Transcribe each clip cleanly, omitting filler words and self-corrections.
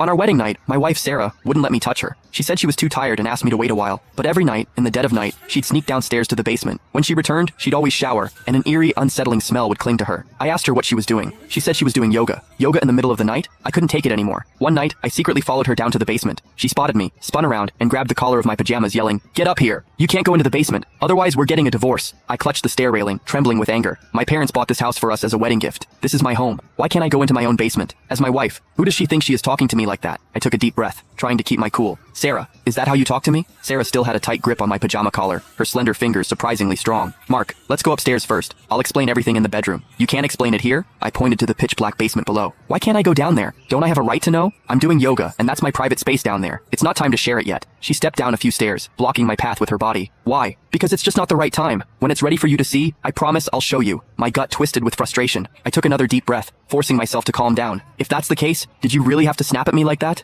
On our wedding night, my wife Sarah wouldn't let me touch her. She said she was too tired and asked me to wait a while. But every night, in the dead of night, she'd sneak downstairs to the basement. When she returned, she'd always shower, and an eerie, unsettling smell would cling to her. I asked her what she was doing. She said she was doing yoga. Yoga in the middle of the night? I couldn't take it anymore. One night, I secretly followed her down to the basement. She spotted me, spun around, and grabbed the collar of my pajamas, yelling, "Get up here! You can't go into the basement, otherwise we're getting a divorce." I clutched the stair railing, trembling with anger. My parents bought this house for us as a wedding gift. This is my home. Why can't I go into my own basement? As my wife, who does she think she is talking to me like that? I took a deep breath, trying to keep my cool. "Sarah, is that how you talk to me?" Sarah still had a tight grip on my pajama collar, her slender fingers surprisingly strong. "Mark, let's go upstairs first. I'll explain everything in the bedroom." "You can't explain it here?" I pointed to the pitch-black basement below. "Why can't I go down there? Don't I have a right to know? I'm doing yoga, and that's my private space down there. It's not time to share it yet." She stepped down a few stairs, blocking my path with her body. "Why?" "Because it's just not the right time. When it's ready for you to see, I promise I'll show you." My gut twisted with frustration. I took another deep breath, forcing myself to calm down. "If that's the case, did you really have to snap at me like that?"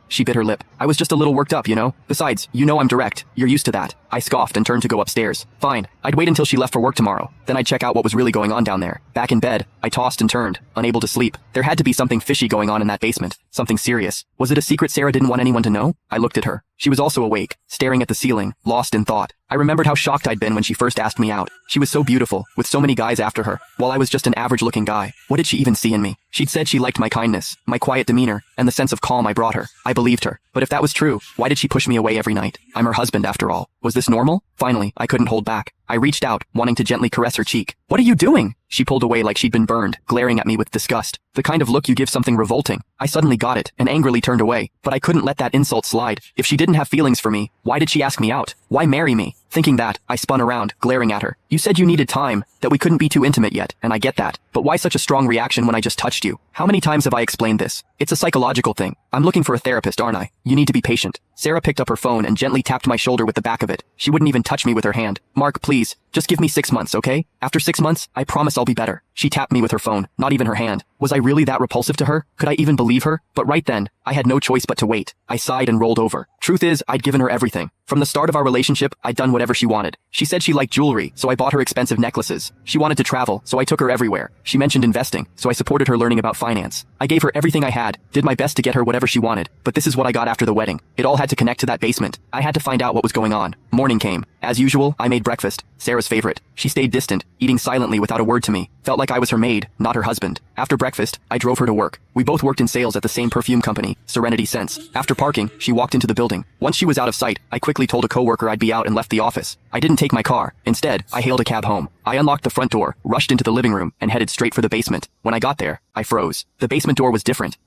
She bit her lip. "I was just a little worked up, you know? Besides, you know I'm direct. You're used to that." I scoffed and turned to go upstairs. Fine, I'd wait until she left for work tomorrow. Then I'd check out what was really going on down there. Back in bed, I tossed and turned, unable to sleep. There had to be something fishy going on in that basement. Something serious. Was it a secret Sarah didn't want anyone to know? I looked at her. She was also awake, staring at the ceiling, lost in thought. I remembered how shocked I'd been when she first asked me out. She was so beautiful, with so many guys after her, while I was just an average-looking guy. What did she even see in me? She'd said she liked my kindness, my quiet demeanor, and the sense of calm I brought her. I believed her. But if that was true, why did she push me away every night? I'm her husband, after all. Was this normal? Finally, I couldn't hold back. I reached out, wanting to gently caress her cheek. "What are you doing?" She pulled away like she'd been burned, glaring at me with disgust. The kind of look you give something revolting. I suddenly got it, and angrily turned away. But I couldn't let that insult slide. If she didn't have feelings for me, why did she ask me out? Why marry me? Thinking that, I spun around, glaring at her. "You said you needed time, that we couldn't be too intimate yet, and I get that. But why such a strong reaction when I just touched you? How many times have I explained this? It's a psychological thing. I'm looking for a therapist, aren't I? You need to be patient." Sarah picked up her phone and gently tapped my shoulder with the back of it. She wouldn't even touch me with her hand. "Mark, please, just give me 6 months, okay? After 6 months, I promise I'll be better." She tapped me with her phone, not even her hand. Was I really that repulsive to her? Could I even believe her? But right then, I had no choice but to wait. I sighed and rolled over. Truth is, I'd given her everything. From the start of our relationship, I'd done whatever she wanted. She said she liked jewelry, so I bought her expensive necklaces. She wanted to travel, so I took her everywhere. She mentioned investing, so I supported her learning about finance. I gave her everything I had, did my best to get her whatever she wanted. But this is what I got after the wedding. It all had to connect to that basement. I had to find out what was going on. Morning came. As usual, I made breakfast, Sarah's favorite. She stayed distant, eating silently without a word to me. Felt like I was her maid, not her husband. After breakfast, I drove her to work. We both worked in sales at the same perfume company, Serenity Scents. After parking, she walked into the building. Once she was out of sight, I quickly told a coworker I'd be out and left the office. I didn't take my car. Instead, I hailed a cab home. I unlocked the front door, rushed into the living room, and headed straight for the basement. When I got there, I froze. The basement door was different.